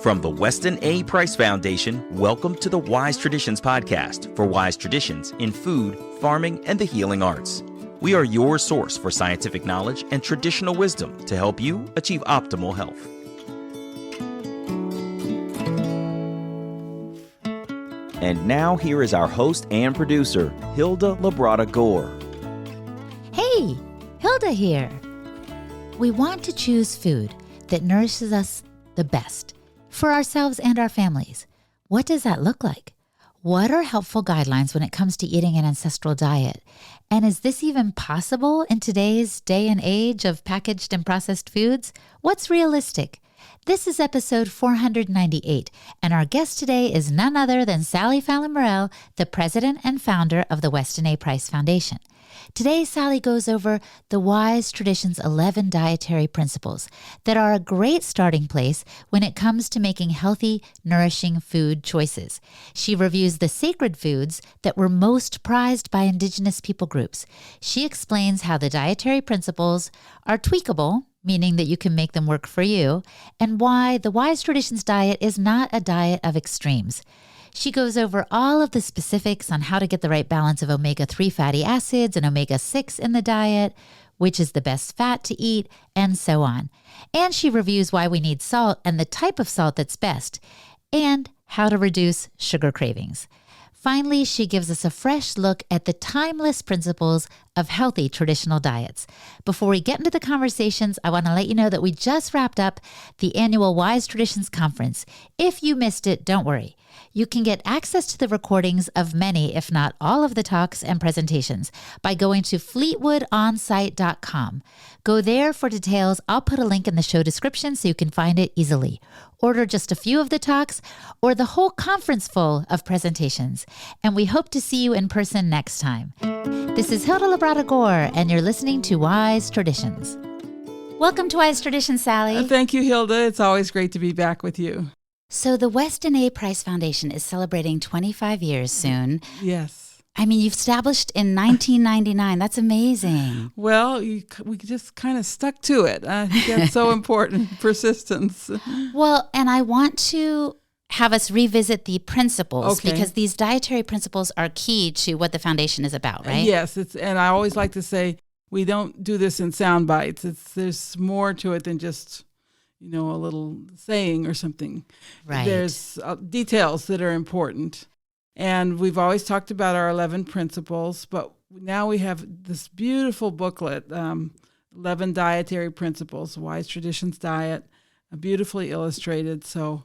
From the Weston A. Price Foundation, welcome to the Wise Traditions podcast for wise traditions in food, farming, and the healing arts. We are your source for scientific knowledge and traditional wisdom to help you achieve optimal health. And now here is our host and producer, Hilda Labrada Gore. Hey, Hilda here. We want to choose food that nourishes us the best for ourselves and our families. What does that look like? What are helpful guidelines when it comes to eating an ancestral diet? And is this even possible in today's day and age of packaged and processed foods? What's realistic? This is episode 498, and our guest today is none other than Fallon Morell, the president and founder of the Weston A. Price Foundation. Today, Sally goes over the Wise Traditions 11 dietary principles that are a great starting place when it comes to making healthy, nourishing food choices. She reviews the sacred foods that were most prized by indigenous people groups. She explains how the dietary principles are tweakable, meaning that you can make them work for you, and why the Wise Traditions diet is not a diet of extremes. She goes over all of the specifics on how to get the right balance of omega-3 fatty acids and omega-6 in the diet, which is the best fat to eat, and so on. And she reviews why we need salt and the type of salt that's best, and how to reduce sugar cravings. Finally, she gives us a fresh look at the timeless principles of healthy traditional diets. Before we get into the conversations, I want to let you know that we just wrapped up the annual Wise Traditions Conference. If you missed it, don't worry. You can get access to the recordings of many, if not all of the talks and presentations by going to fleetwoodonsite.com. Go there for details. I'll put a link in the show description so you can find it easily. Order just a few of the talks or the whole conference full of presentations. And we hope to see you in person next time. This is Hilda Labrada Gore, and you're listening to Wise Traditions. Welcome to Wise Traditions, Sally. Thank you, Hilda. It's always great to be back with you. So the Weston A. Price Foundation is celebrating 25 years soon. Yes. I mean, you've established in 1999. That's amazing. Well, we just kind of stuck to it. I think that's so important, persistence. Well, and I want to have us revisit the principles because these dietary principles are key to what the foundation is about, right? Yes, and I always like to say we don't do this in sound bites. There's more to it than just a little saying or something. Right. There's details that are important. And we've always talked about our 11 principles, but now we have this beautiful booklet, 11 Dietary Principles, Wise Traditions Diet, beautifully illustrated. So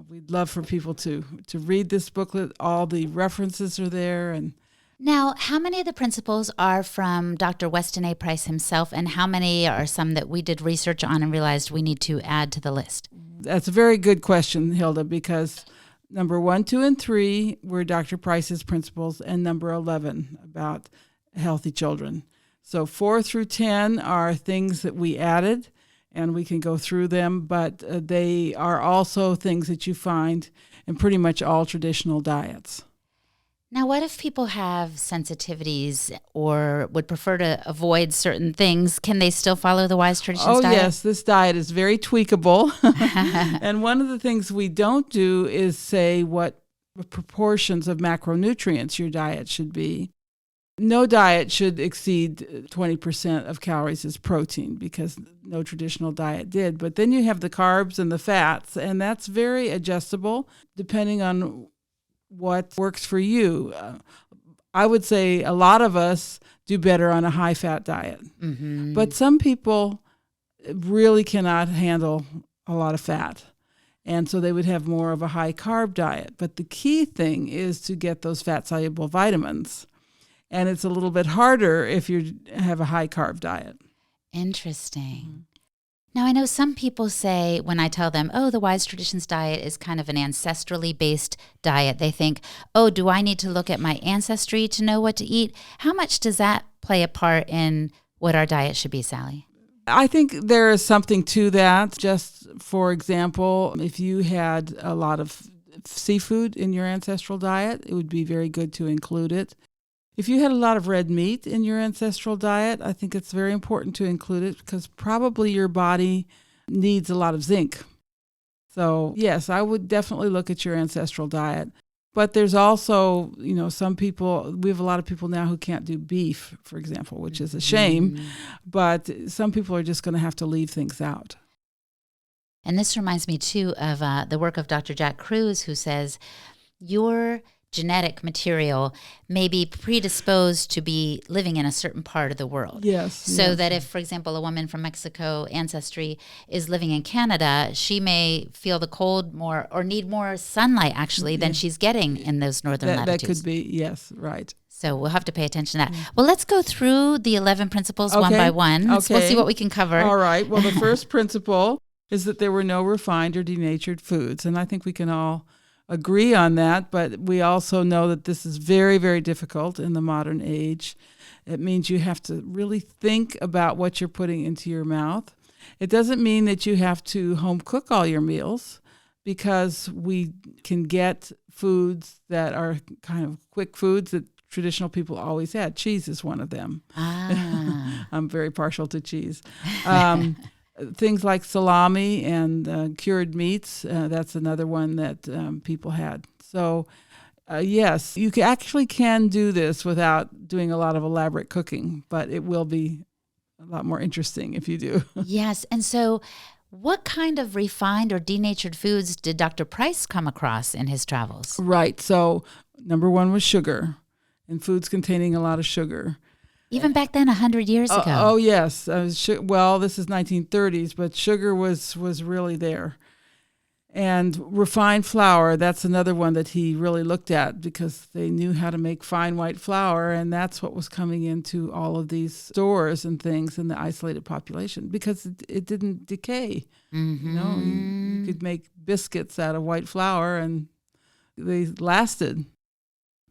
we'd love for people to read this booklet. All the references are there. And now, how many of the principles are from Dr. Weston A. Price himself, and how many are some that we did research on and realized we need to add to the list? That's a very good question, Hilda, because number 1, 2, and 3 were Dr. Price's principles, and number 11 about healthy children. So 4 through 10 are things that we added, and we can go through them, but they are also things that you find in pretty much all traditional diets. Now, what if people have sensitivities or would prefer to avoid certain things? Can they still follow the Wise Traditions diet? Oh, yes. This diet is very tweakable. And one of the things we don't do is say what proportions of macronutrients your diet should be. No diet should exceed 20% of calories as protein because no traditional diet did. But then you have the carbs and the fats, and that's very adjustable depending on what works for you. I would say a lot of us do better on a high-fat diet. Mm-hmm. But some people really cannot handle a lot of fat. And so they would have more of a high-carb diet. But the key thing is to get those fat-soluble vitamins. And it's a little bit harder if you have a high-carb diet. Interesting. Mm-hmm. Now, I know some people say when I tell them, the Wise Traditions diet is kind of an ancestrally based diet, they think, do I need to look at my ancestry to know what to eat? How much does that play a part in what our diet should be, Sally? I think there is something to that. Just for example, if you had a lot of seafood in your ancestral diet, it would be very good to include it. If you had a lot of red meat in your ancestral diet, I think it's very important to include it because probably your body needs a lot of zinc. So yes, I would definitely look at your ancestral diet. But there's also, some people, we have a lot of people now who can't do beef, for example, which is a shame. But some people are just going to have to leave things out. And this reminds me, too, of the work of Dr. Jack Kruse, who says your genetic material may be predisposed to be living in a certain part of the world. Yes. So that if, for example, a woman from Mexico, Ancestry, is living in Canada, she may feel the cold more or need more sunlight, actually, than she's getting in those northern latitudes. That could be, yes, right. So we'll have to pay attention to that. Well, let's go through the 11 principles one by one. We'll see what we can cover. All right. Well, the first principle is that there were no refined or denatured foods. And I think we can all agree on that, but we also know that this is very, very difficult in the modern age. It means you have to really think about what you're putting into your mouth. It doesn't mean that you have to home cook all your meals, because we can get foods that are kind of quick foods that traditional people always had. Cheese is one of them. I'm very partial to cheese. Things like salami and cured meats, that's another one that people had. So, yes, you actually can do this without doing a lot of elaborate cooking, but it will be a lot more interesting if you do. Yes, and so what kind of refined or denatured foods did Dr. Price come across in his travels? Right, so number one was sugar, and foods containing a lot of sugar. Even back then, 100 years ago. Oh, yes. Well, this is 1930s, but sugar was really there. And refined flour, that's another one that he really looked at, because they knew how to make fine white flour, and that's what was coming into all of these stores and things in the isolated population, because it didn't decay. Mm-hmm. You could make biscuits out of white flour, and they lasted.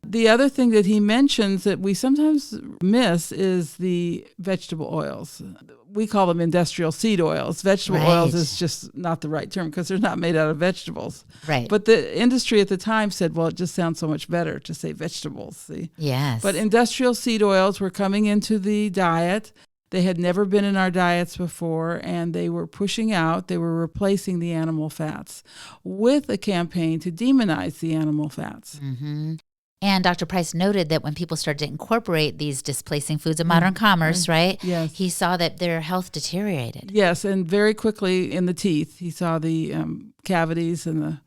The other thing that he mentions that we sometimes miss is the vegetable oils. We call them industrial seed oils. Vegetable oils is just not the right term, because they're not made out of vegetables. Right. But the industry at the time said, well, it just sounds so much better to say vegetables. See? Yes. But industrial seed oils were coming into the diet. They had never been in our diets before, and they were they were replacing the animal fats with a campaign to demonize the animal fats. Mm-hmm. And Dr. Price noted that when people started to incorporate these displacing foods of modern commerce, right? Yes. He saw that their health deteriorated. Yes, and very quickly in the teeth. He saw the cavities and the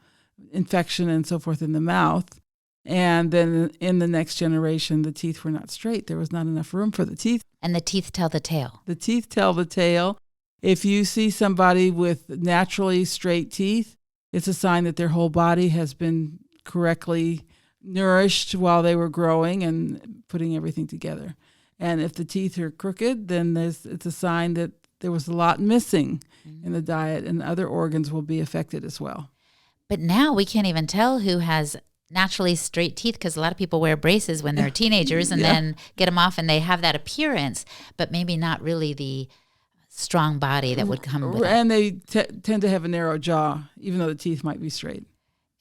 infection and so forth in the mouth. And then in the next generation, the teeth were not straight. There was not enough room for the teeth. And the teeth tell the tale. The teeth tell the tale. If you see somebody with naturally straight teeth, it's a sign that their whole body has been correctly nourished while they were growing and putting everything together. And if the teeth are crooked, then it's a sign that there was a lot missing in the diet, and other organs will be affected as well. But now we can't even tell who has naturally straight teeth, because a lot of people wear braces when they're teenagers and then get them off and they have that appearance, but maybe not really the strong body that would come with it. And they tend to have a narrow jaw, even though the teeth might be straight.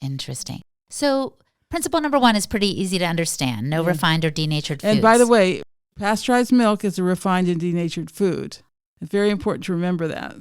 Interesting. So principle number one is pretty easy to understand. No refined or denatured foods. And by the way, pasteurized milk is a refined and denatured food. It's very important to remember that.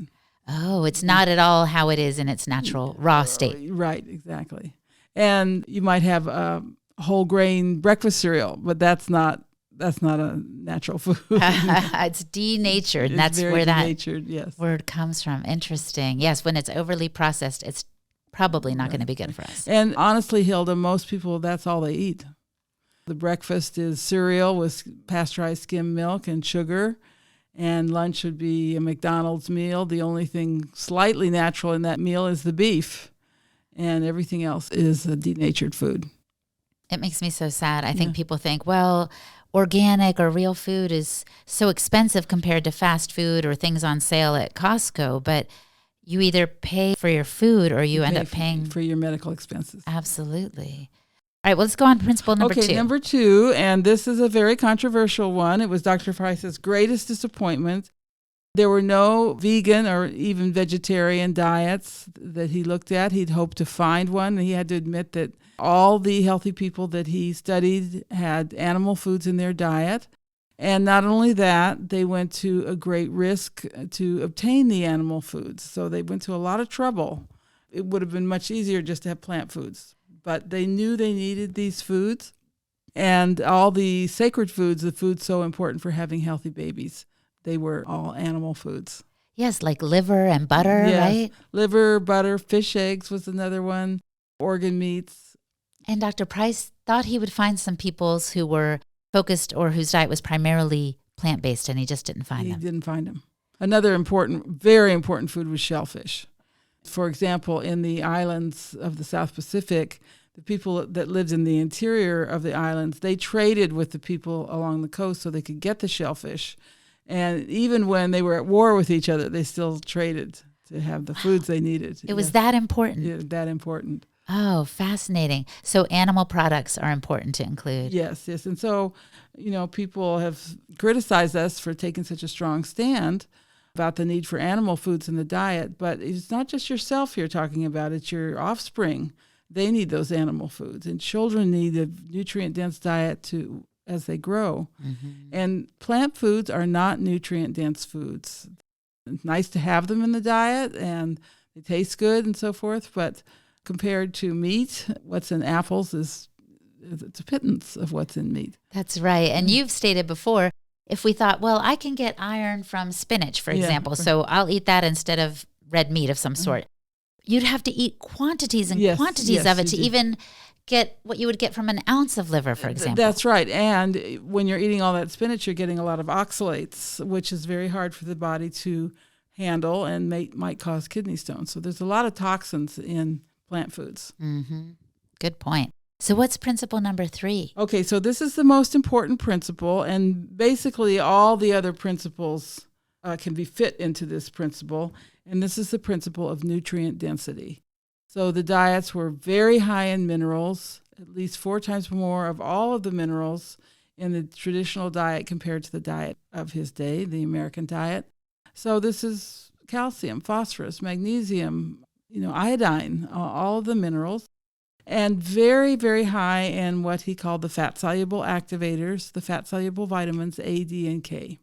Oh, it's not at all how it is in its natural raw state. Right, exactly. And you might have a whole grain breakfast cereal, but that's not a natural food. It's denatured, and that's where that word comes from. Interesting. Yes, when it's overly processed, it's probably not going to be good for us. And honestly, Hilda, most people, that's all they eat. The breakfast is cereal with pasteurized skim milk and sugar, and lunch would be a McDonald's meal. The only thing slightly natural in that meal is the beef, and everything else is a denatured food. It makes me so sad. I think people think, well, organic or real food is so expensive compared to fast food or things on sale at Costco, but you either pay for your food or you end up paying for your medical expenses. Absolutely. All right, well, let's go on to principle number two. Okay, number two, and this is a very controversial one. It was Dr. Price's greatest disappointment. There were no vegan or even vegetarian diets that he looked at. He'd hoped to find one. He had to admit that all the healthy people that he studied had animal foods in their diet. And not only that, they went to a great risk to obtain the animal foods. So they went to a lot of trouble it would have been much easier just to have plant foods. But they knew they needed these foods. And all the sacred foods, the foods so important for having healthy babies, they were all animal foods. Yes, like liver and butter, Yes. right? Liver, butter, fish eggs was another one, organ meats. And Dr. Price thought he would find some peoples who were focused or whose diet was primarily plant-based, and he just didn't find them. He didn't find them. Another important, very important food was shellfish. For example, in the islands of the South Pacific, the people that lived in the interior of the islands, they traded with the people along the coast so they could get the shellfish. And even when they were at war with each other, they still traded to have the foods they needed. It was that important? Yeah, that important. Oh, fascinating. So animal products are important to include. Yes. And so, people have criticized us for taking such a strong stand about the need for animal foods in the diet. But it's not just yourself you're talking about, it's your offspring. They need those animal foods. And children need a nutrient-dense diet as they grow. Mm-hmm. And plant foods are not nutrient-dense foods. It's nice to have them in the diet, and they taste good and so forth, but compared to meat, what's in apples it's a pittance of what's in meat. That's right. And you've stated before, if we thought, well, I can get iron from spinach, for example, so I'll eat that instead of red meat of some sort. You'd have to eat quantities and quantities of it to even get what you would get from an ounce of liver, for example. That's right. And when you're eating all that spinach, you're getting a lot of oxalates, which is very hard for the body to handle and might cause kidney stones. So there's a lot of toxins in plant foods. Mm-hmm. Good point. So what's principle number 3? Okay, so this is the most important principle, and basically all the other principles can be fit into this principle, and this is the principle of nutrient density. So the diets were very high in minerals, at least 4 times more of all of the minerals in the traditional diet compared to the diet of his day, the American diet. So this is calcium, phosphorus, magnesium, iodine, all of the minerals, and very, very high in what he called the fat-soluble activators, the fat-soluble vitamins A, D, and K.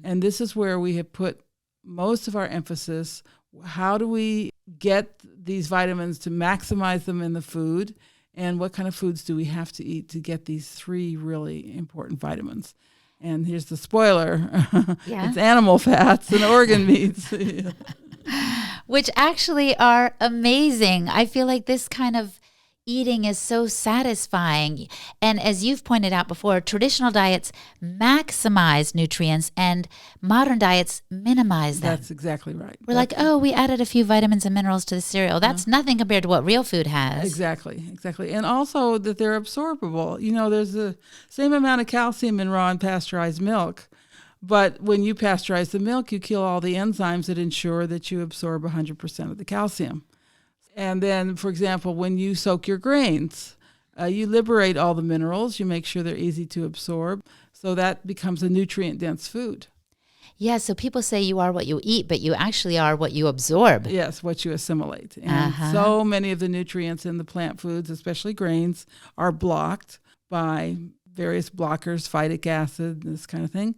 And this is where we have put most of our emphasis. How do we get these vitamins to maximize them in the food? And what kind of foods do we have to eat to get these 3 really important vitamins? And here's the spoiler. It's animal fats and organ meats. Which actually are amazing. I feel like this kind of eating is so satisfying. And as you've pointed out before, traditional diets maximize nutrients and modern diets minimize them. That's exactly right. We're like, we added a few vitamins and minerals to the cereal. That's nothing compared to what real food has. Exactly. And also that they're absorbable. There's the same amount of calcium in raw and pasteurized milk. But when you pasteurize the milk, you kill all the enzymes that ensure that you absorb 100% of the calcium. And then, for example, when you soak your grains, you liberate all the minerals. You make sure they're easy to absorb. So that becomes a nutrient-dense food. Yeah, so people say you are what you eat, but you actually are what you absorb. Yes, what you assimilate. And so many of the nutrients in the plant foods, especially grains, are blocked by various blockers, phytic acid, this kind of thing.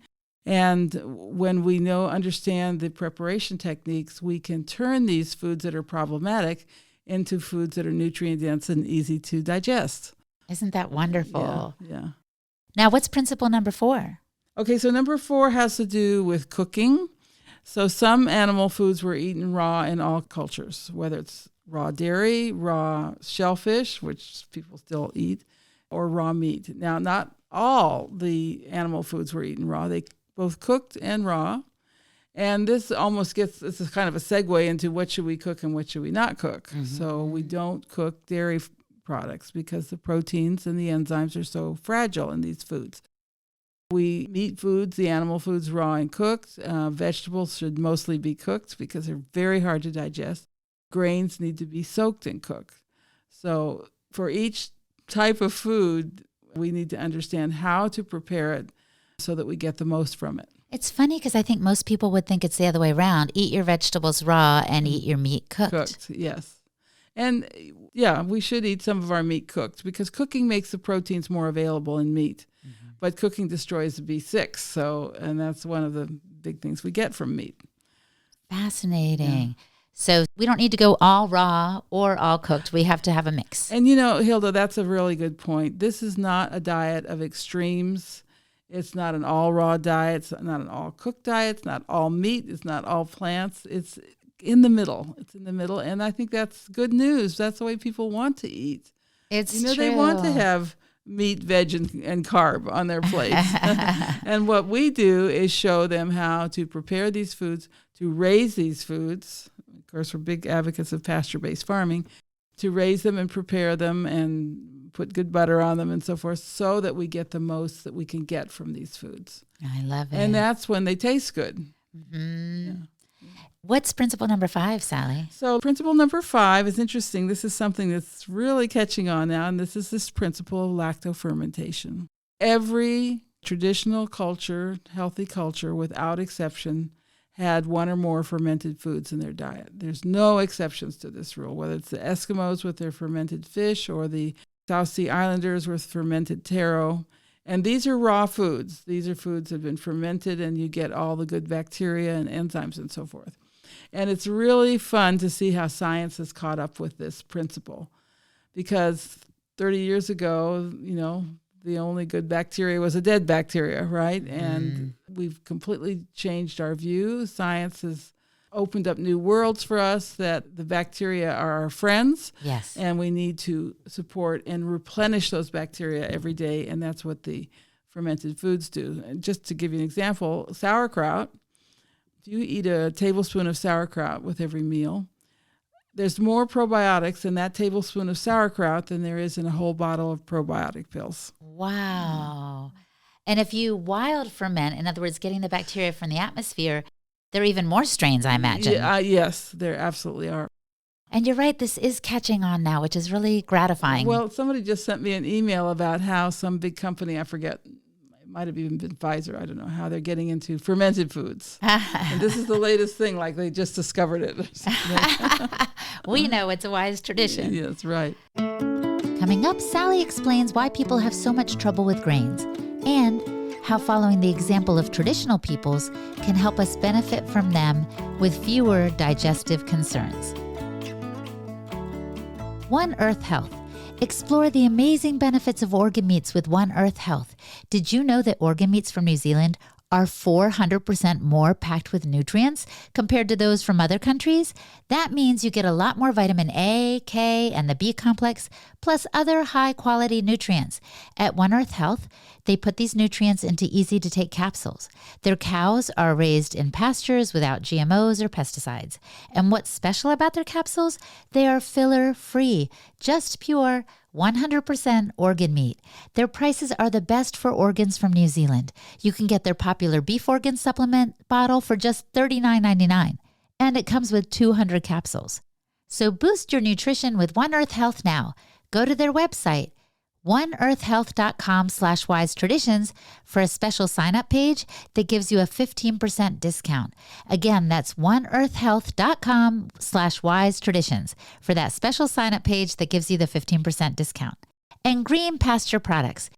And when we understand the preparation techniques, we can turn these foods that are problematic into foods that are nutrient-dense and easy to digest. Isn't that wonderful? Yeah. Now, what's principle number 4? Okay, so number 4 has to do with cooking. So some animal foods were eaten raw in all cultures, whether it's raw dairy, raw shellfish, which people still eat, or raw meat. Now, not all the animal foods were eaten raw. They both cooked and raw. And this is kind of a segue into what should we cook and what should we not cook. Mm-hmm. So we don't cook dairy products because the proteins and the enzymes are so fragile in these foods. We meat foods, the animal foods, raw and cooked. Vegetables should mostly be cooked because they're very hard to digest. Grains need to be soaked and cooked. So for each type of food, we need to understand how to prepare it so that we get the most from it. It's funny because I think most people would think it's the other way around. Eat your vegetables raw and eat your meat cooked. Cooked, yes. And yeah, we should eat some of our meat cooked because cooking makes the proteins more available in meat. Mm-hmm. But cooking destroys the B6, and that's one of the big things we get from meat. Fascinating. Yeah. So we don't need to go all raw or all cooked. We have to have a mix. And, Hilda, that's a really good point. This is not a diet of extremes. It's not an all raw diet. It's not an all cooked diet. It's not all meat. It's not all plants. It's in the middle. It's in the middle. And I think that's good news. That's the way people want to eat. It's true. They want to have meat, veg, and carb on their plates. And what we do is show them how to prepare these foods, to raise these foods. Of course, we're big advocates of pasture-based farming, to raise them and prepare them and put good butter on them and so forth, so that we get the most that we can get from these foods. I love it. And that's when they taste good. Mm-hmm. Yeah. What's principle number 5, Sally? So principle number 5 is interesting. This is something that's really catching on now, and this is this principle of lactofermentation. Every traditional culture, healthy culture, without exception, had one or more fermented foods in their diet. There's no exceptions to this rule, whether it's the Eskimos with their fermented fish or the South Sea Islanders with fermented taro. And these are raw foods. These are foods that have been fermented, and you get all the good bacteria and enzymes and so forth. And it's really fun to see how science has caught up with this principle. Because 30 years ago, the only good bacteria was a dead bacteria, right? And we've completely changed our view. Science has opened up new worlds for us, that the bacteria are our friends. Yes. And we need to support and replenish those bacteria every day. And that's what the fermented foods do. And just to give you an example, sauerkraut, if you eat a tablespoon of sauerkraut with every meal, there's more probiotics in that tablespoon of sauerkraut than there is in a whole bottle of probiotic pills. Wow. And if you wild ferment, in other words, getting the bacteria from the atmosphere, there are even more strains, I imagine. Yes, there absolutely are. And you're right, this is catching on now, which is really gratifying. Well, somebody just sent me an email about how some big company, I forget, it might have even been Pfizer, I don't know, how they're getting into fermented foods. And this is the latest thing, like they just discovered it. We know it's a wise tradition. Yeah, that's right. Coming up, Sally explains why people have so much trouble with grains and how following the example of traditional peoples can help us benefit from them with fewer digestive concerns. One Earth Health. Explore the amazing benefits of organ meats with One Earth Health. Did you know that organ meats from New Zealand are 400% more packed with nutrients compared to those from other countries? That means you get a lot more vitamin A, K, and the B complex, plus other high-quality nutrients. At One Earth Health, they put these nutrients into easy-to-take capsules. Their cows are raised in pastures without GMOs or pesticides. And what's special about their capsules? They are filler-free, just pure 100% organ meat. Their prices are the best for organs from New Zealand. You can get their popular beef organ supplement bottle for just $39.99, and it comes with 200 capsules. So boost your nutrition with One Earth Health now. Go to their website, oneearthhealth.com/wisetraditions for a special sign-up page that gives you a 15% discount. Again, that's oneearthhealth.com/wisetraditions for that special sign-up page that gives you the 15% discount. And Green Pasture products.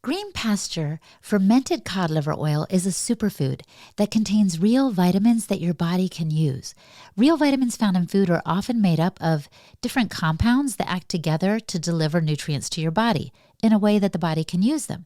Green Pasture fermented cod liver oil is a superfood that contains real vitamins that your body can use. Real vitamins found in food are often made up of different compounds that act together to deliver nutrients to your body in a way that the body can use them.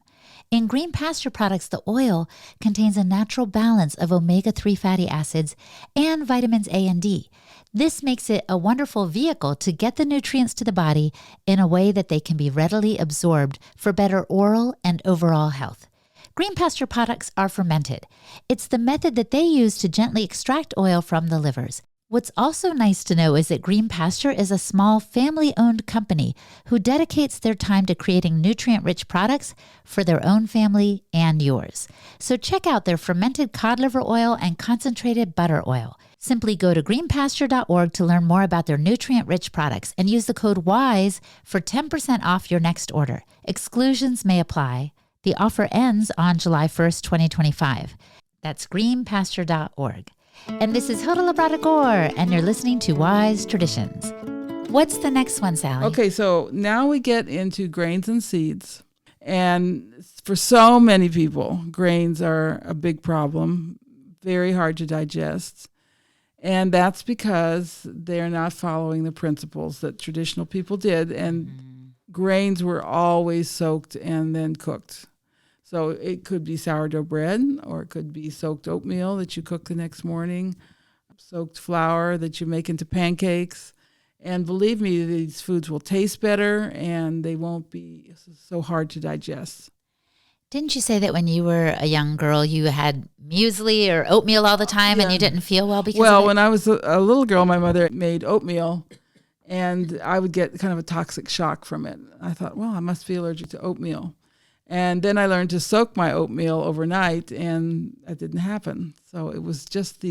In Green Pasture products, the oil contains a natural balance of omega-3 fatty acids and vitamins A and D. This makes it a wonderful vehicle to get the nutrients to the body in a way that they can be readily absorbed for better oral and overall health. Green Pasture products are fermented. It's the method that they use to gently extract oil from the livers. What's also nice to know is that Green Pasture is a small family-owned company who dedicates their time to creating nutrient-rich products for their own family and yours. So check out their fermented cod liver oil and concentrated butter oil. Simply go to greenpasture.org to learn more about their nutrient-rich products and use the code WISE for 10% off your next order. Exclusions may apply. The offer ends on July 1st, 2025. That's greenpasture.org. And this is Hilda Labrada Gore, and you're listening to Wise Traditions. What's the next one, Sally? Okay, so now we get into grains and seeds. And for so many people, grains are a big problem, very hard to digest. And that's because they're not following the principles that traditional people did. And grains were always soaked and then cooked. So it could be sourdough bread, or it could be soaked oatmeal that you cook the next morning, soaked flour that you make into pancakes. And believe me, these foods will taste better and they won't be so hard to digest. Didn't you say that when you were a young girl, you had muesli or oatmeal all the time and you didn't feel well because of it? When I was a little girl, my mother made oatmeal and I would get kind of a toxic shock from it. I thought, well, I must be allergic to oatmeal. And then I learned to soak my oatmeal overnight and that didn't happen. So it was just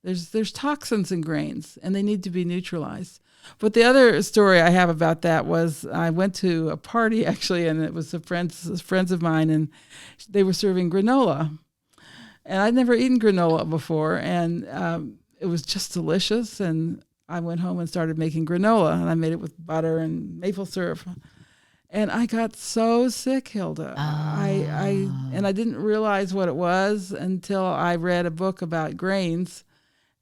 there's toxins in grains and they need to be neutralized. But the other story I have about that was I went to a party actually, and it was friends of mine, and they were serving granola. And I'd never eaten granola before, and it was just delicious. And I went home and started making granola, and I made it with butter and maple syrup. And I got so sick, Hilda. And I didn't realize what it was until I read a book about grains.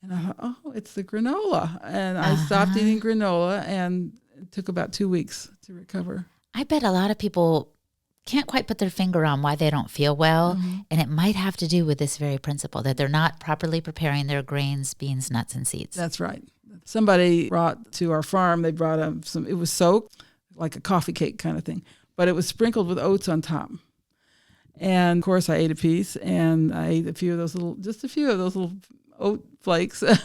And I thought, oh, it's the granola. And I stopped eating granola, and it took about 2 weeks to recover. I bet a lot of people can't quite put their finger on why they don't feel well. And it might have to do with this very principle, that they're not properly preparing their grains, beans, nuts, and seeds. That's right. Somebody brought to our farm, they brought it was soaked, like a coffee cake kind of thing, but it was sprinkled with oats on top. And of course I ate a piece, and I ate a few of those little oat flakes. And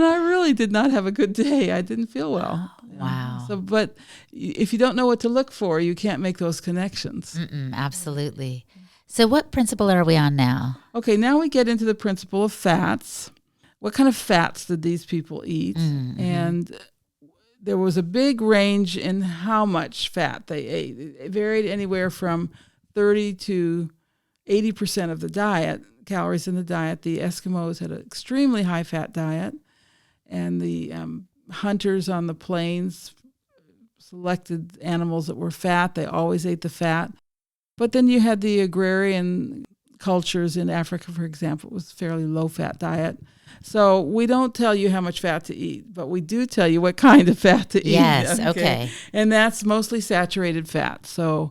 I really did not have a good day. I didn't feel well. Wow. So, but if you don't know what to look for, you can't make those connections. Absolutely. So what principle are we on now? Okay, now we get into the principle of fats. What kind of fats did these people eat? And there was a big range in how much fat they ate. It varied anywhere from 30 to 80% of the diet, calories in the diet. The Eskimos had an extremely high-fat diet, and the hunters on the plains selected animals that were fat. They always ate the fat. But then you had the agrarian cultures in Africa, for example. It was a fairly low-fat diet. So we don't tell you how much fat to eat, but we do tell you what kind of fat to eat. Yes, okay. And that's mostly saturated fat. So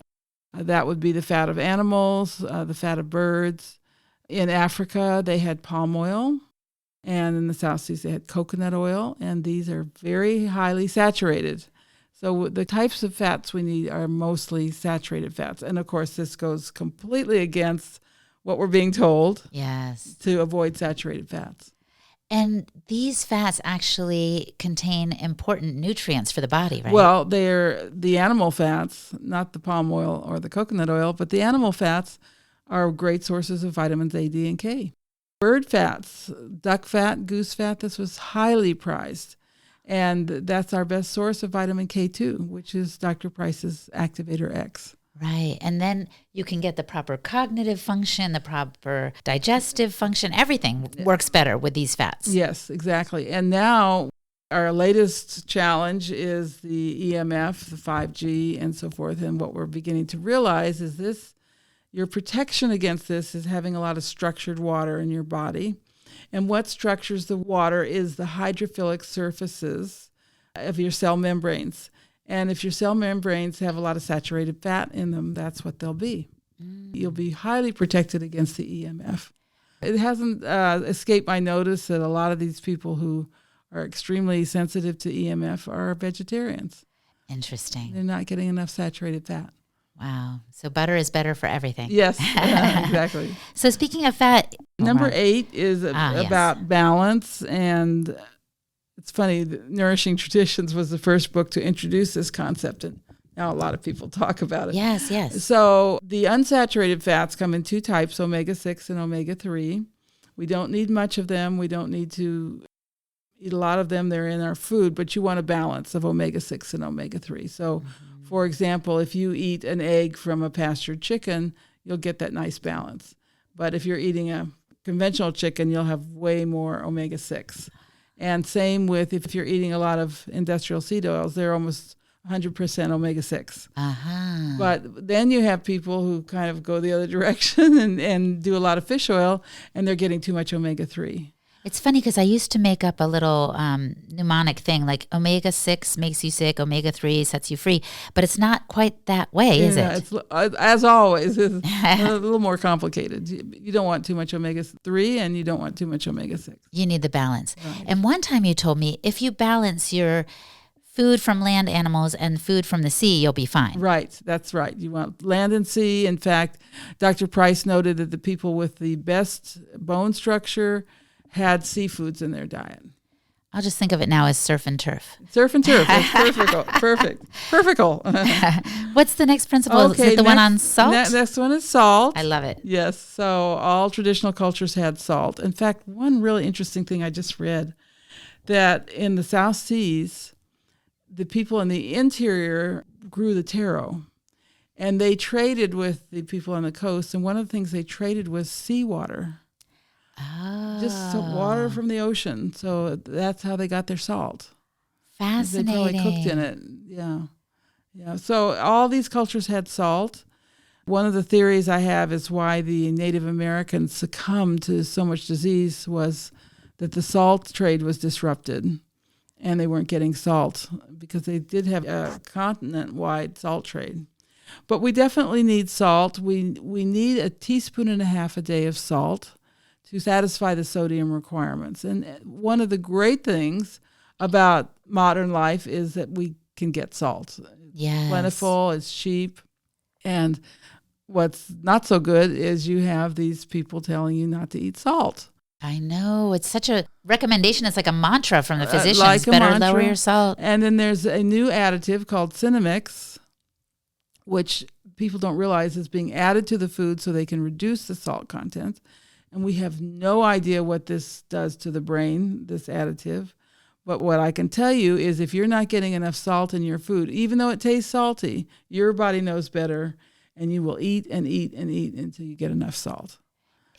that would be the fat of animals, the fat of birds. In Africa, they had palm oil, and in the South Seas, they had coconut oil, and these are very highly saturated. So the types of fats we need are mostly saturated fats. And of course, this goes completely against what we're being told. Yes. To avoid saturated fats. And these fats actually contain important nutrients for the body, right? Well, they're the animal fats, not the palm oil or the coconut oil, but the animal fats are great sources of vitamins A, D, and K. Bird fats, duck fat, goose fat, this was highly prized. And that's our best source of vitamin K2, which is Dr. Price's Activator X. Right. And then you can get the proper cognitive function, the proper digestive function. Everything works better with these fats. Yes, exactly. And now our latest challenge is the EMF, the 5G, and so forth. And what we're beginning to realize is this, your protection against this is having a lot of structured water in your body. And what structures the water is the hydrophilic surfaces of your cell membranes. And if your cell membranes have a lot of saturated fat in them, that's what they'll be. You'll be highly protected against the EMF. It hasn't escaped my notice that a lot of these people who are extremely sensitive to EMF are vegetarians. Interesting. They're not getting enough saturated fat. Wow. So butter is better for everything. Yes, exactly. So speaking of fat. Number 8 is about yes. balance. And it's funny, Nourishing Traditions was the first book to introduce this concept. And now a lot of people talk about it. Yes, yes. So the unsaturated fats come in 2 types, omega-6 and omega-3. We don't need much of them. We don't need to eat a lot of them. They're in our food, but you want a balance of omega-6 and omega-3. So, for example, if you eat an egg from a pastured chicken, you'll get that nice balance. But if you're eating a conventional chicken, you'll have way more omega-6. And same with if you're eating a lot of industrial seed oils, they're almost 100% omega-6. But then you have people who kind of go the other direction and do a lot of fish oil, and they're getting too much omega-3. It's funny because I used to make up a little mnemonic thing like omega-6 makes you sick, omega-3 sets you free, but it's not quite that way, is it? It's, as always, it's a little more complicated. You don't want too much omega-3 and you don't want too much omega-6. You need the balance. Right. And one time you told me if you balance your food from land animals and food from the sea, you'll be fine. Right. That's right. You want land and sea. In fact, Dr. Price noted that the people with the best bone structure had seafoods in their diet. I'll just think of it now as surf and turf. Surf and turf. That's perfect. Perfect. What's the next principle? Okay, Is it the one on salt? Next one is salt. I love it. Yes. So all traditional cultures had salt. In fact, one really interesting thing I just read, that in the South Seas, the people in the interior grew the taro. And they traded with the people on the coast. And one of the things they traded was seawater. Oh. Just some water from the ocean. So that's how they got their salt. Fascinating. They probably cooked in it. Yeah. So all these cultures had salt. One of the theories I have is why the Native Americans succumbed to so much disease was that the salt trade was disrupted and they weren't getting salt because they did have a continent-wide salt trade. But we definitely need salt. We need 1.5 teaspoons a day of salt to satisfy the sodium requirements. And one of the great things about modern life is that we can get salt. Yes. It's plentiful, it's cheap. And what's not so good is you have these people telling you not to eat salt. I know. It's such a recommendation. It's like a mantra from the physicians. Like a Better mantra. lower your salt. And then there's a new additive called Cinamix, which people don't realize is being added to the food so they can reduce the salt content. And we have no idea what this does to the brain, this additive. But what I can tell you is if you're not getting enough salt in your food, even though it tastes salty, your body knows better, and you will eat and eat and eat until you get enough salt.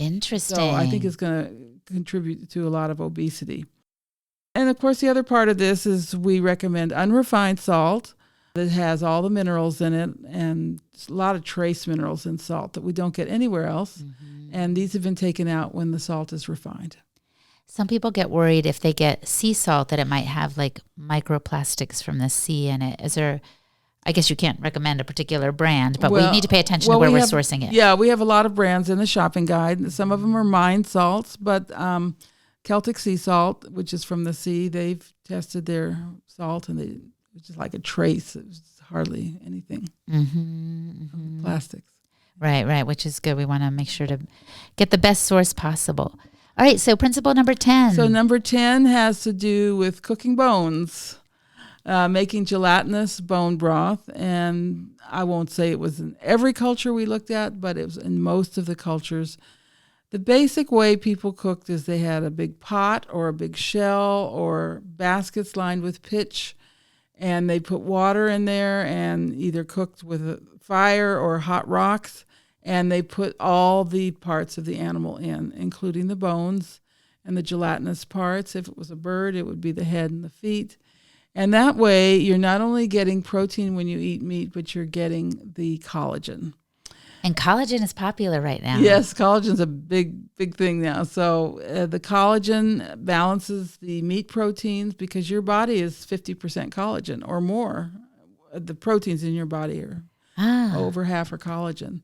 Interesting. So I think it's going to contribute to a lot of obesity. And of course, the other part of this is we recommend unrefined salt that has all the minerals in it and a lot of trace minerals in salt that we don't get anywhere else. Mm-hmm. And these have been taken out when the salt is refined. Some people get worried if they get sea salt that it might have like microplastics from the sea in it. Is there, I guess you can't recommend a particular brand, but we need to pay attention to where we're sourcing it. Yeah, we have a lot of brands in the shopping guide. Some of them are mined salts, but Celtic sea salt, which is from the sea, they've tested their salt and it's just like a trace. It was hardly anything. Plastics. Right, which is good. We want to make sure to get the best source possible. All right, so principle number 10. So number 10 has to do with cooking bones, making gelatinous bone broth. And I won't say it was in every culture we looked at, but it was in most of the cultures. The basic way people cooked is they had a big pot or a big shell or baskets lined with pitch, and they put water in there and either cooked with a fire or hot rocks, and they put all the parts of the animal in, including the bones and the gelatinous parts. If it was a bird, it would be the head and the feet. And that way, you're not only getting protein when you eat meat, but you're getting the collagen. And collagen is popular right now. Yes, collagen's a big thing now. So the collagen balances the meat proteins because your body is 50% collagen or more. The proteins in your body are over half are collagen.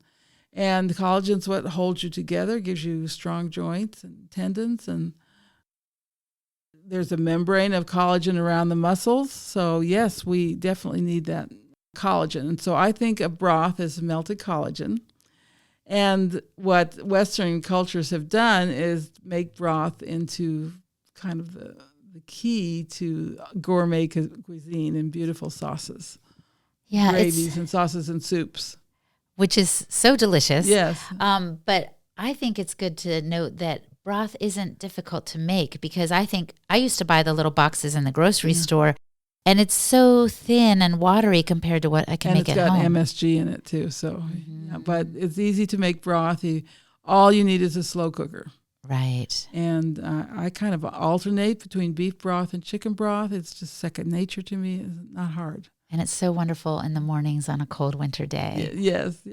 And the collagen's what holds you together, gives you strong joints and tendons. And there's a membrane of collagen around the muscles. So yes, we definitely need that collagen. And so I think of broth as melted collagen. And what Western cultures have done is make broth into kind of the key to gourmet cuisine and beautiful sauces. Yeah, gravies and sauces and soups. Which is so delicious. Yes. But I think it's good to note that broth isn't difficult to make because I think I used to buy the little boxes in the grocery store and it's so thin and watery compared to what I can make at home. And it's got MSG in it too. So, but it's easy to make broth. All you need is a slow cooker. Right. And I kind of alternate between beef broth and chicken broth. It's just second nature to me. It's not hard. And it's so wonderful in the mornings on a cold winter day. Yes.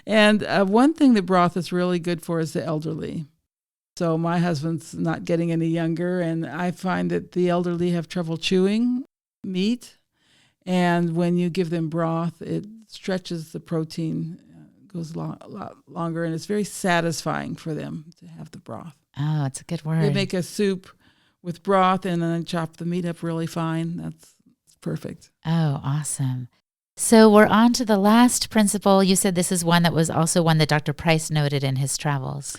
And one thing that broth is really good for is the elderly. So my husband's not getting any younger, and I find that the elderly have trouble chewing meat. And when you give them broth, it stretches the protein, goes a lot longer, and it's very satisfying for them to have the broth. Oh, it's a good word. They make a soup with broth and then chop the meat up really fine. That's perfect. Oh, awesome. So we're on to the last principle. You said this is one that was also one that Dr. Price noted in his travels.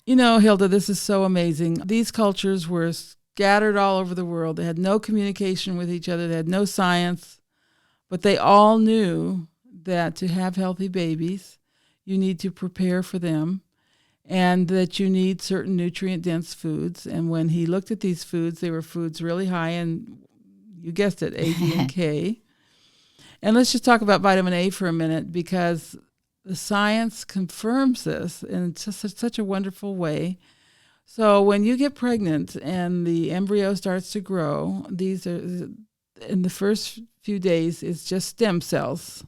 You know, Hilda, this is so amazing. These cultures were scattered all over the world. They had no communication with each other. They had no science, but they all knew that to have healthy babies, you need to prepare for them and that you need certain nutrient-dense foods. And when he looked at these foods, they were foods really high in, you guessed it, A, D, and K. And let's just talk about vitamin A for a minute, because the science confirms this in just such a wonderful way. So when you get pregnant and the embryo starts to grow, these are, in the first few days, it's just stem cells.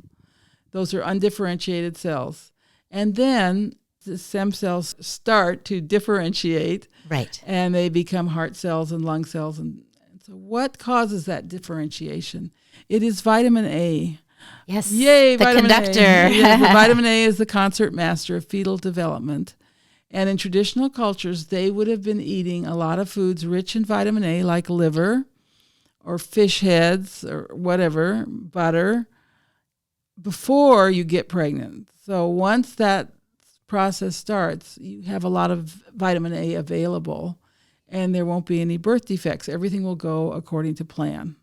Those are undifferentiated cells. And then the stem cells start to differentiate. Right. And they become heart cells and lung cells. And so what causes that differentiation? It is vitamin A. Yes. Yay, the vitamin conductor. A. Yes, the vitamin A is the concert master of fetal development. And in traditional cultures, they would have been eating a lot of foods rich in vitamin A, like liver or fish heads or whatever, butter, before you get pregnant. So once that process starts, you have a lot of vitamin A available, and there won't be any birth defects. Everything will go according to plan.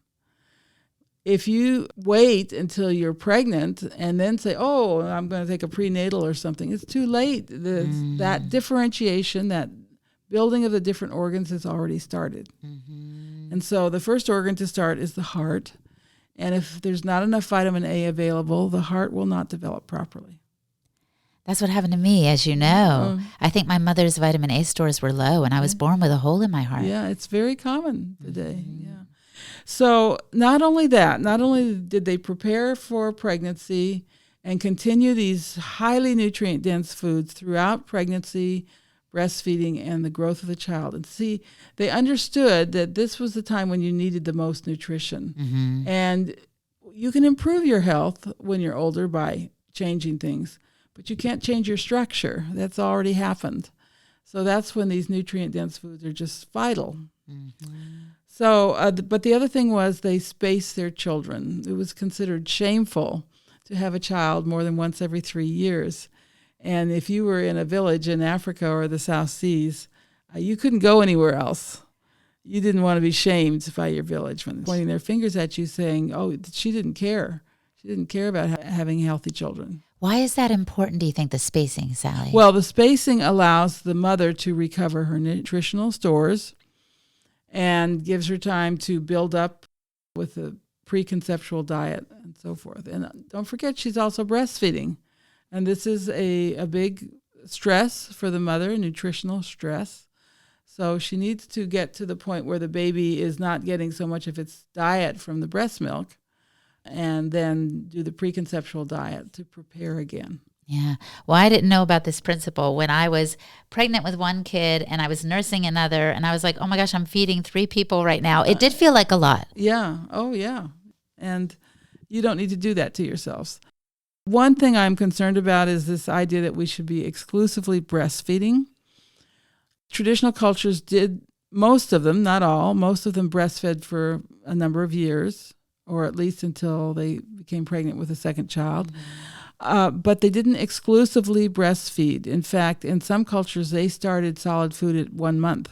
If you wait until you're pregnant and then say, oh, I'm going to take a prenatal or something, it's too late. That differentiation, that building of the different organs has already started. Mm-hmm. And so the first organ to start is the heart. And if there's not enough vitamin A available, the heart will not develop properly. That's what happened to me, as you know. I think my mother's vitamin A stores were low, and I was born with a hole in my heart. Yeah, it's very common today. Mm-hmm. Yeah. So not only did they prepare for pregnancy and continue these highly nutrient-dense foods throughout pregnancy, breastfeeding, and the growth of the child. And see, they understood that this was the time when you needed the most nutrition. Mm-hmm. And you can improve your health when you're older by changing things, but you can't change your structure. That's already happened. So that's when these nutrient-dense foods are just vital. Mm-hmm. So, but the other thing was they spaced their children. It was considered shameful to have a child more than once every 3 years. And if you were in a village in Africa or the South Seas, you couldn't go anywhere else. You didn't want to be shamed by your village when pointing their fingers at you saying, oh, she didn't care. She didn't care about having healthy children. Why is that important, do you think, the spacing, Sally? Well, the spacing allows the mother to recover her nutritional stores and gives her time to build up with a preconceptual diet and so forth. And don't forget, she's also breastfeeding. And this is a big stress for the mother, nutritional stress. So she needs to get to the point where the baby is not getting so much of its diet from the breast milk, and then do the preconceptual diet to prepare again. Yeah. Well, I didn't know about this principle when I was pregnant with one kid and I was nursing another, and I was like, oh my gosh, I'm feeding 3 people right now. It did feel like a lot. Yeah. Oh, yeah. And you don't need to do that to yourselves. One thing I'm concerned about is this idea that we should be exclusively breastfeeding. Traditional cultures did, most of them, not all, most of them breastfed for a number of years, or at least until they became pregnant with a second child. Mm-hmm. But they didn't exclusively breastfeed. In fact, in some cultures, they started solid food at 1 month.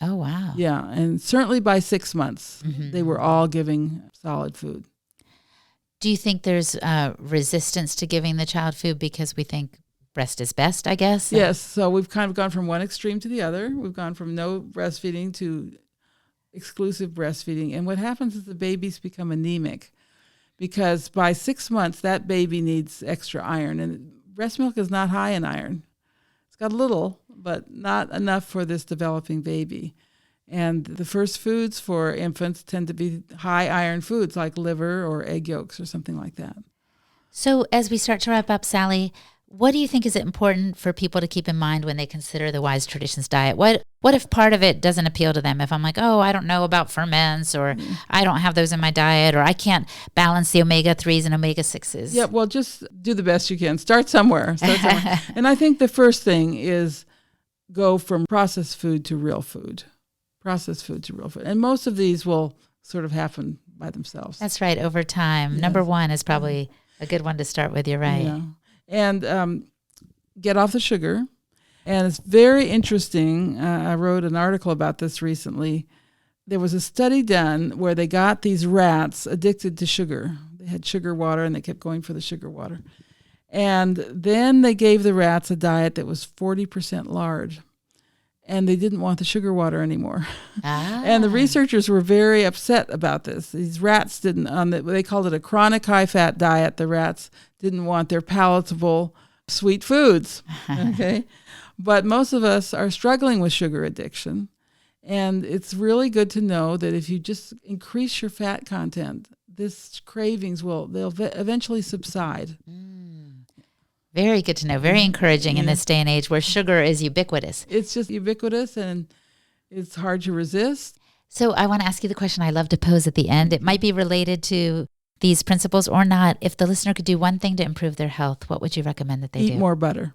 Oh, wow. Yeah, and certainly by 6 months, they were all giving solid food. Do you think there's resistance to giving the child food because we think breast is best, I guess? Yes, so we've kind of gone from one extreme to the other. We've gone from no breastfeeding to exclusive breastfeeding. And what happens is the babies become anemic, because by 6 months, that baby needs extra iron. And breast milk is not high in iron. It's got a little, but not enough for this developing baby. And the first foods for infants tend to be high iron foods like liver or egg yolks or something like that. So as we start to wrap up, Sally, what do you think is important for people to keep in mind when they consider the Wise Traditions diet? What if part of it doesn't appeal to them? If I'm like, oh, I don't know about ferments, or I don't have those in my diet, or I can't balance the omega-3s and omega-6s. Yeah, well, just do the best you can. Start somewhere. And I think the first thing is go from processed food to real food. Processed food to real food. And most of these will sort of happen by themselves. That's right, over time. Yes. Number one is probably a good one to start with. You're right. Yeah. And get off the sugar. And it's very interesting. I wrote an article about this recently. There was a study done where they got these rats addicted to sugar. They had sugar water and they kept going for the sugar water. And then they gave the rats a diet that was 40% lard. And they didn't want the sugar water anymore. And the researchers were very upset about this. These rats they called it a chronic high-fat diet. The rats didn't want their palatable sweet foods, okay? But most of us are struggling with sugar addiction. And it's really good to know that if you just increase your fat content, this cravings they'll eventually subside. Very good to know. Very encouraging in this day and age where sugar is ubiquitous. It's just ubiquitous and it's hard to resist. So I want to ask you the question I love to pose at the end. It might be related to these principles or not. If the listener could do one thing to improve their health, what would you recommend that they do? Eat more butter.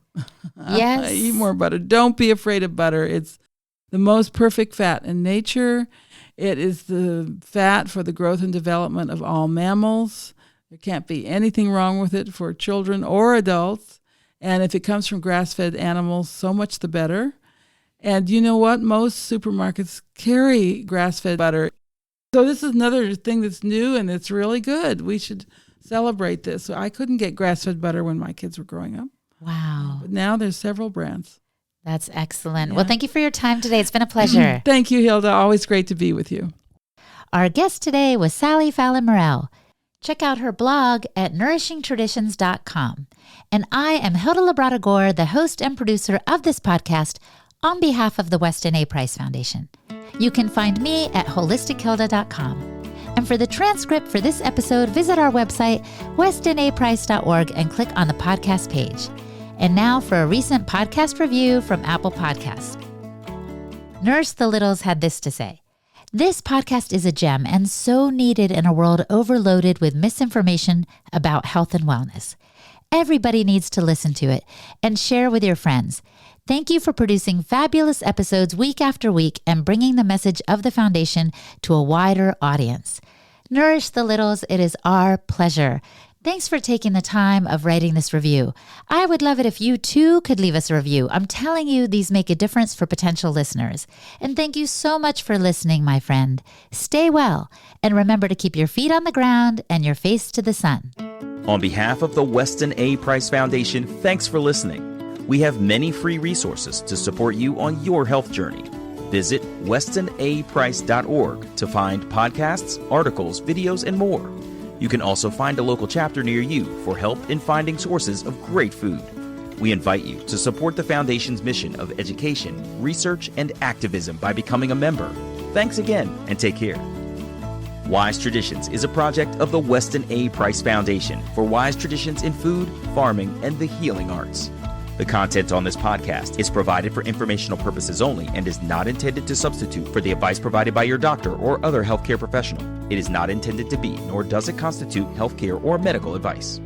Yes. Eat more butter. Don't be afraid of butter. It's the most perfect fat in nature. It is the fat for the growth and development of all mammals. There can't be anything wrong with it for children or adults. And if it comes from grass-fed animals, so much the better. And you know what? Most supermarkets carry grass-fed butter. So this is another thing that's new and it's really good. We should celebrate this. So I couldn't get grass-fed butter when my kids were growing up. Wow. But now there's several brands. That's excellent. Yeah. Well, thank you for your time today. It's been a pleasure. Thank you, Hilda. Always great to be with you. Our guest today was Fallon Morell. Check out her blog at nourishingtraditions.com. And I am Hilda Labrada-Gore, the host and producer of this podcast on behalf of the Weston A. Price Foundation. You can find me at holistichilda.com. And for the transcript for this episode, visit our website, westonaprice.org, and click on the podcast page. And now for a recent podcast review from Apple Podcasts. Nurse the Littles had this to say. This podcast is a gem and so needed in a world overloaded with misinformation about health and wellness. Everybody needs to listen to it and share with your friends. Thank you for producing fabulous episodes week after week and bringing the message of the foundation to a wider audience. Nourish the Littles, it is our pleasure. Thanks for taking the time of writing this review. I would love it if you too could leave us a review. I'm telling you, these make a difference for potential listeners. And thank you so much for listening, my friend. Stay well, and remember to keep your feet on the ground and your face to the sun. On behalf of the Weston A. Price Foundation, thanks for listening. We have many free resources to support you on your health journey. Visit westonaprice.org to find podcasts, articles, videos, and more. You can also find a local chapter near you for help in finding sources of great food. We invite you to support the Foundation's mission of education, research, and activism by becoming a member. Thanks again, and take care. Wise Traditions is a project of the Weston A. Price Foundation for wise traditions in food, farming, and the healing arts. The content on this podcast is provided for informational purposes only and is not intended to substitute for the advice provided by your doctor or other healthcare professional. It is not intended to be, nor does it constitute healthcare or medical advice.